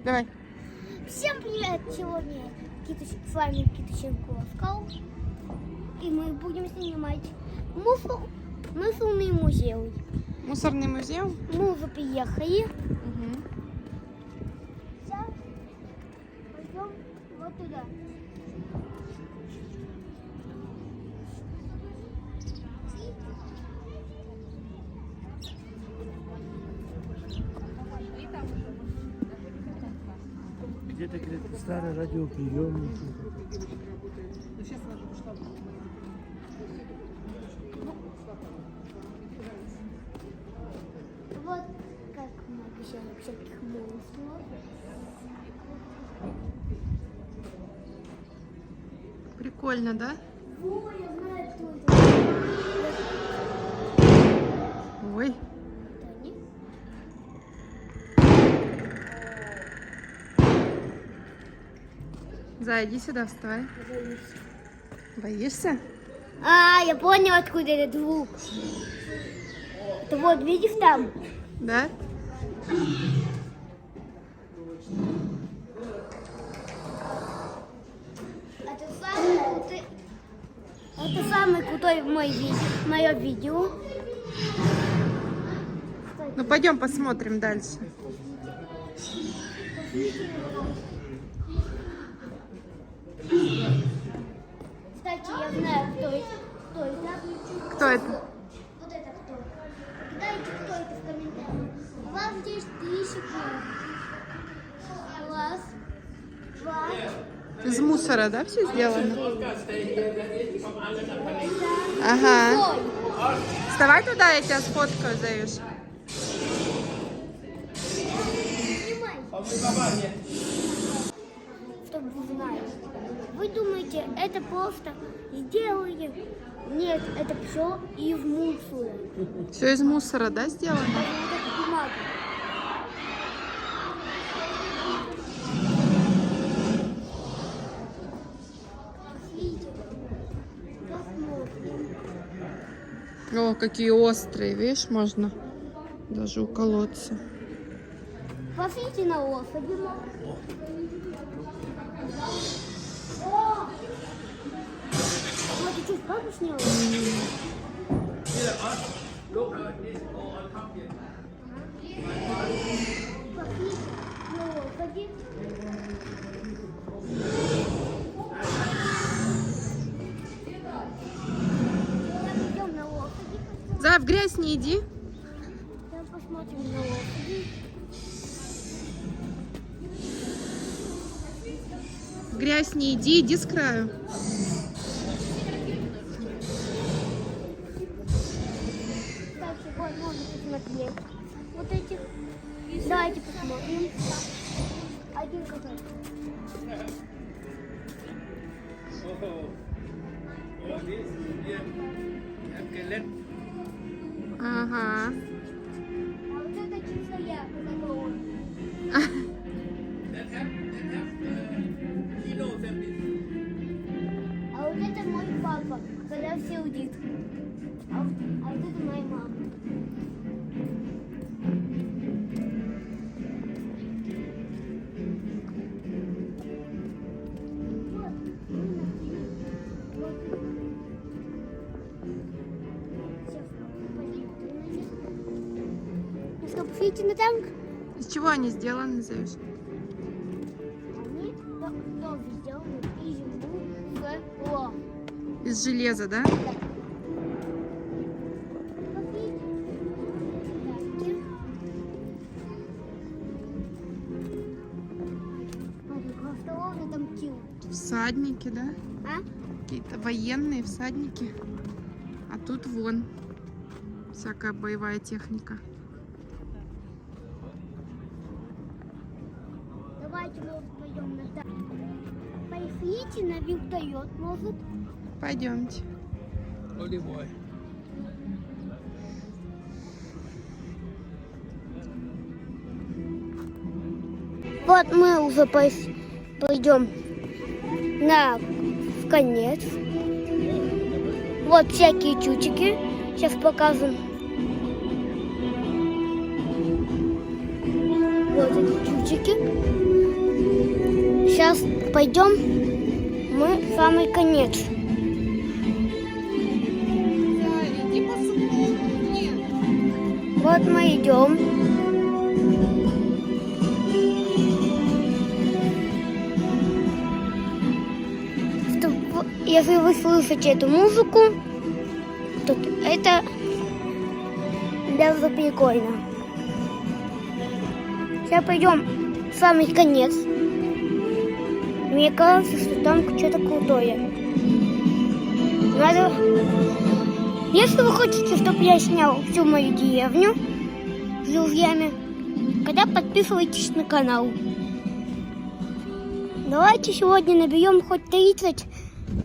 Давай. Всем привет! Сегодня с вами Китаченко. И мы будем снимать мусорный музей. Мусорный музей? Мы уже приехали. Угу. Сейчас пойдем вот туда. Где-то старый радиоприемник. Вот как много всяких монстров. Прикольно, да? О, я знаю, кто это. Ой. Это они? Зай, иди сюда, вставай. Боишься? А, я понял, откуда этот звук. Это вот, видишь там? Да? Это самый крутой мое видео. Ну пойдем посмотрим дальше. Кстати, я знаю, кто это. Кто это? Вот это кто. Кидайте, кто это в комментариях. У вас здесь 3 секунды. Раз, два, Из мусора, да, все сделано? три. Ага. Вставай туда, я тебя сфоткаю, Заюш. Снимай. Чтобы вы знали. Вы думаете, это просто сделали? Нет, это все из мусора. Все из мусора, да, сделано? Даже вот эта бумага. Видите? Посмотрим. О, какие острые, видишь, можно даже уколоться. Посмотрите на лошади. О! Вот, ты что, папу сняла? Посмотрите на лошади. Идем на лошади. Зай, в грязь не иди. Сейчас посмотрим на лошади. В грязь не иди, иди с краю. Кстати, вот можно посмотреть. Вот этих. Давайте посмотрим. Один какой. Ага. А вот это чисто я, какой он. А вот это мой папа, когда все удит. А вот это моя мама. Ну что, посмотрите на танк? Из чего они сделаны, Заюш? Они тоже сделаны из мусора. Из железа, да? Всадники, да? Какие-то военные всадники. А тут вон всякая боевая техника. Давайте мы пойдем на танк. Поехали на вертолет, может? Пойдемте. Вот мы уже пойдем на конец. Вот всякие чучики. Сейчас покажем. Вот эти чучики. Сейчас пойдем мы в самый конец. Да, иди по сугробу. Нет. Вот мы идем. Если вы слышите эту музыку, то это даже прикольно. Сейчас пойдем в самый конец. Мне кажется, что там что-то крутое. Надо... Если вы хотите, чтобы я снял всю мою деревню с друзьями, тогда подписывайтесь на канал. Давайте сегодня наберем хоть 30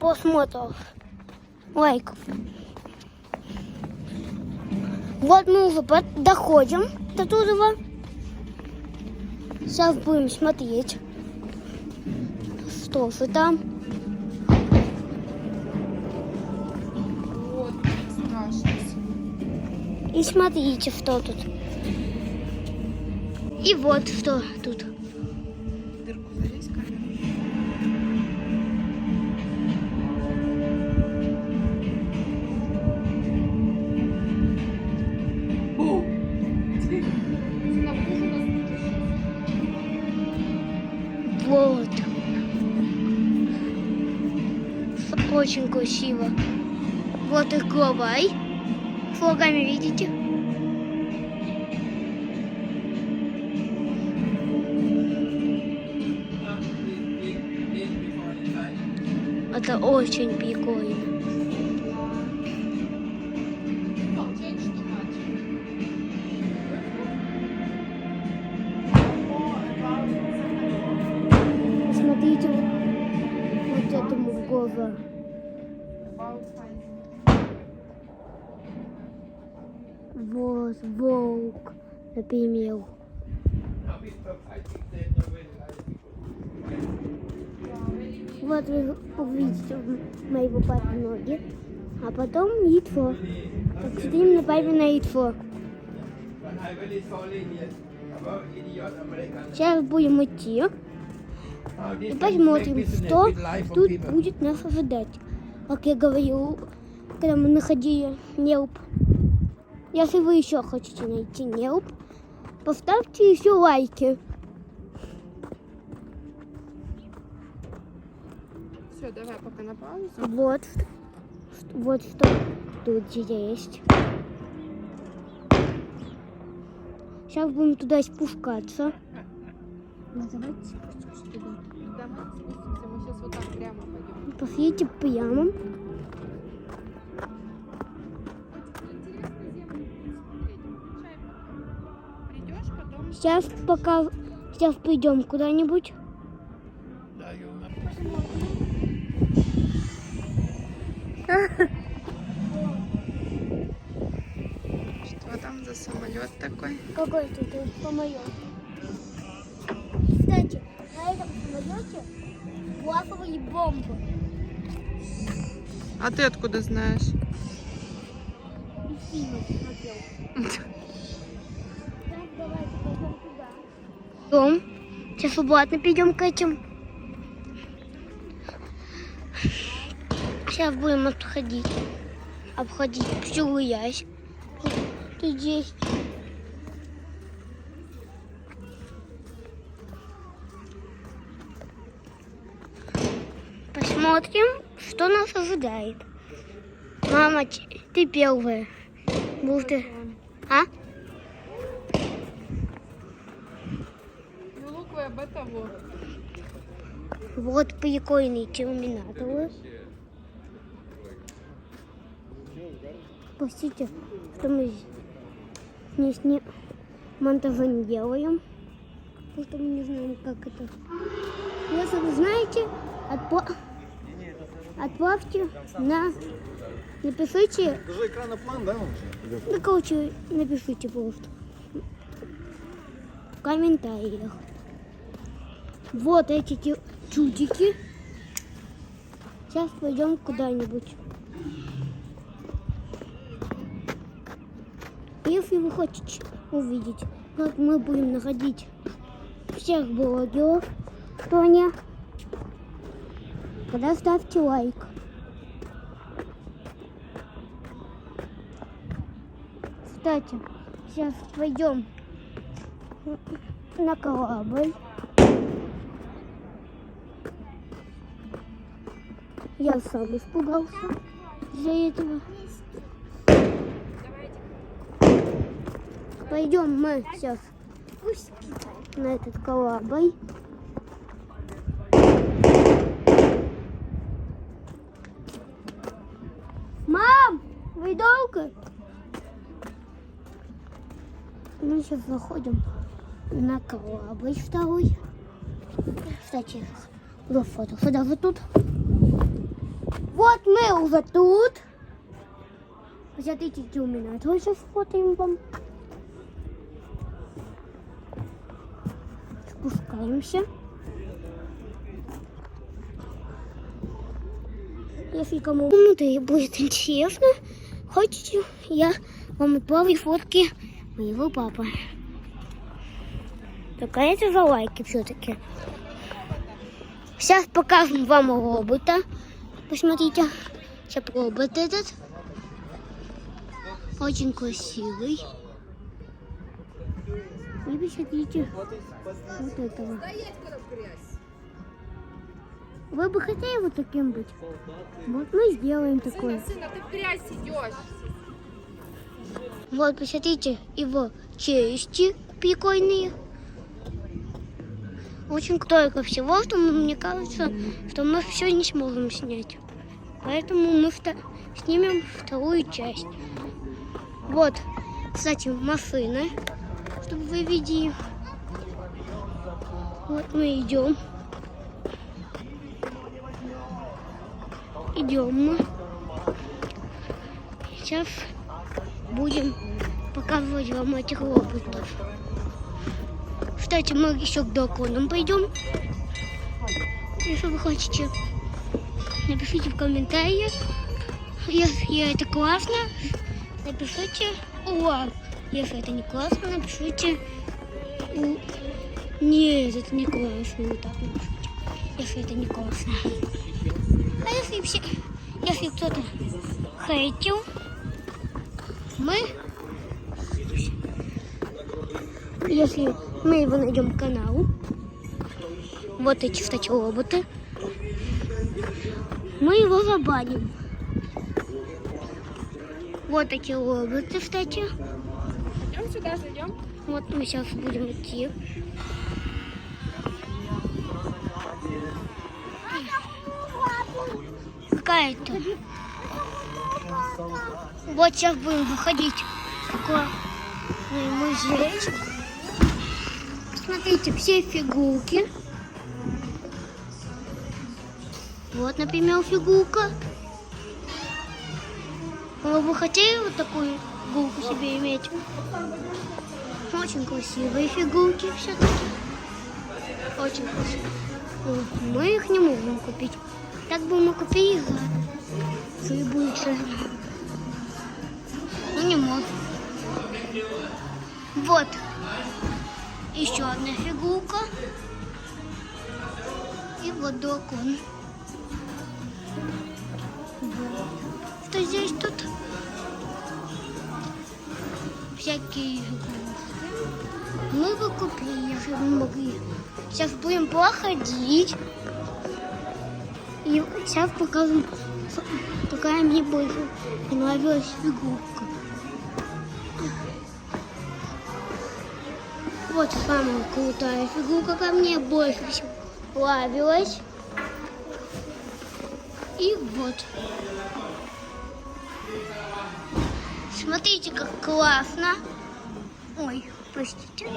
просмотров, лайков. Вот мы уже доходим до туда. Сейчас будем смотреть, что же там. Вот, страшно. И смотрите, что тут. И вот что тут. Дырку залезь, камера. Вот. Очень красиво. Вот их главарь. Флагами видите? Это очень прикольно. Смотрите вот этому в глаза. Вот волк, например. Вот вы увидите моего папы ноги, а потом яйцо. Посмотрим на папино яйцо. Сейчас будем идти и посмотрим, что тут будет нас ожидать. Как я говорил, когда мы находили нелп. Если вы еще хотите найти нелп, поставьте еще лайки. Все, давай пока на паузу. Вот что тут есть. Сейчас будем туда спускаться. Давайте спустимся туда. Давай спустимся, мы сейчас вот так прямо пойдем. Посмотрите прямо. Придешь потом. Сейчас пойдем куда-нибудь. Что там за самолет такой? Какой тут самолет? Кстати, на этом самолете плавали бомбы. А ты откуда знаешь? И фильмы смотрел. Так, давайте пойдем туда. Сейчас обратно пойдем к этим. Сейчас будем обходить всю грязь. Тут здесь. Посмотрим, что нас ожидает. Мама, ты первая. Будешь. А? Ну, лук вы об этого. Вот прикольные терминаторы. Простите, что мы здесь монтажа не делаем. Потому что мы не знаем, как это. Если вы знаете, отправьте напишите. Даже экраноплан, да? Ну, короче, напишите просто в комментариях. Вот эти чудики. Сейчас пойдем куда-нибудь. Если вы хотите увидеть, как мы будем находить всех блогеров, то они тогда ставьте лайк. Кстати, сейчас пойдем на корабль. Я сам испугался из-за этого. Пойдем мы сейчас на этот корабль. Мам, вы долго? Мы сейчас заходим на корабль второй. Кстати, вот фото. Сюда вот тут. Вот мы уже тут. Смотрите, у меня тоже сейчас фотоем вам. Спускаемся. Если кому будет интересно, хотите, я вам отправлю фотки моего папы. Только это за лайки все-таки. Сейчас покажем вам робота. Посмотрите, сейчас робот этот. Очень красивый. И посмотрите вот этого. Вы бы хотели вот таким быть? Вот мы сделаем такой. Сына, ты в грязь идешь. Вот, посмотрите, его челюсти прикольные. Очень столько всего, что мне кажется, что мы все не сможем снять. Поэтому мы снимем вторую часть. Вот, кстати, машины, чтобы вы видели. Вот мы идем. Идем мы. Сейчас будем показывать вам этих роботов. Кстати, мы еще к драконам пойдем. Если вы хотите, напишите в комментариях. Если это классно, напишите «Ура». Если это не классно, напишите «Нет, это не классно». Вот так напишите, если это не классно. А если кто-то хейтил, если мы его найдем к каналу, вот эти, кстати, роботы, мы его забаним. Вот такие роботы, кстати. Идем сюда, зайдем. Вот мы сейчас будем идти. Какая-то. Вот сейчас будем выходить в музей. Смотрите, все фигурки. Вот, например, фигурка. Вы бы хотели вот такую фигурку себе иметь? Очень красивые фигурки все-таки. Очень красивые. Мы их не можем купить. Так бы мы купили за любую цену. Но не можем. Вот. Еще одна фигурка. И вот дракон. Что здесь тут? Всякие игрушки. Мы бы купили, если бы могли. Сейчас будем походить. И сейчас покажем, какая мне больше понравилась фигурка. Вот самая крутая фигурка, какая мне больше всего понравилась. И вот. Смотрите, как классно. Ой, простите.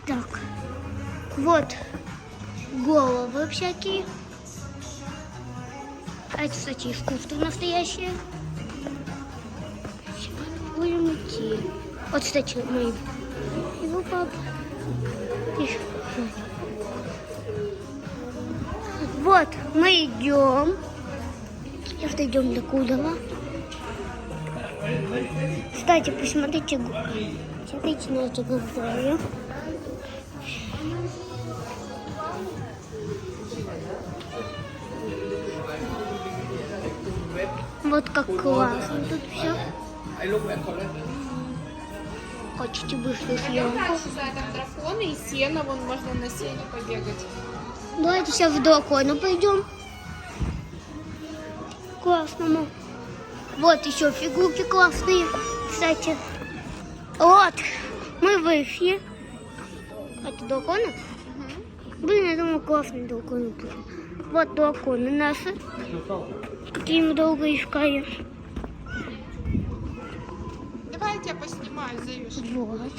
Так. Вот. Головы всякие. А это, кстати, искусство настоящее. Будем идти. Вот, кстати, его папа. Вот, мы идем. Сейчас дойдем до Кудова. Кстати, посмотрите на эти глаза. Вот как классно тут все. Хотите быструю съемку? Там драконы и сено, вон можно на сене побегать. Давайте сейчас в дракона пойдем. Классному. Вот еще фигурки классные, кстати. Вот, мы вышли. Это драконы? Блин, я думаю, классные драконы тут. Вот драконы наши. Какие мы долго искали. Давай я тебя поснимаю, Заюш. Вот.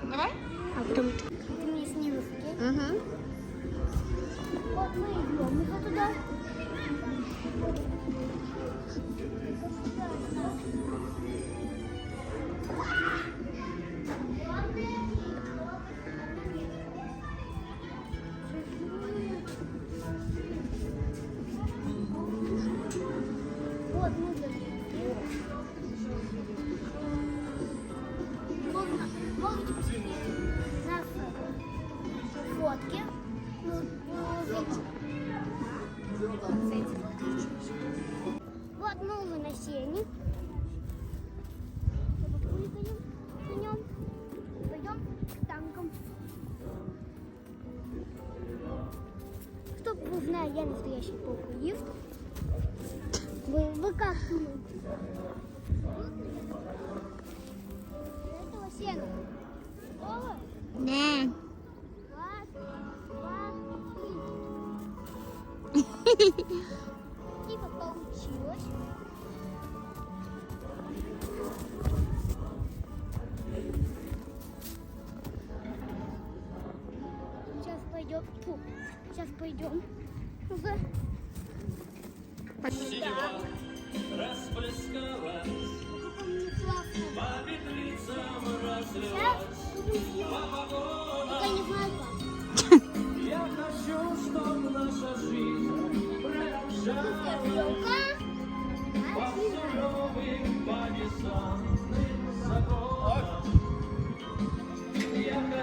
Давай? А потом ты мне снимешь. Угу. Вот мы идем уже туда. Вот мы можете посмотреть наши фотки. Вот мы уже на сене. Пойдем к танкам. Чтоб вы знали, я настоящий популист. Вы как думаете? Этого сена. Готовы? Да. Раз, два, три. Типа получилось. Сейчас пойдем. Фу, сейчас пойдем. Уже. Сейчас.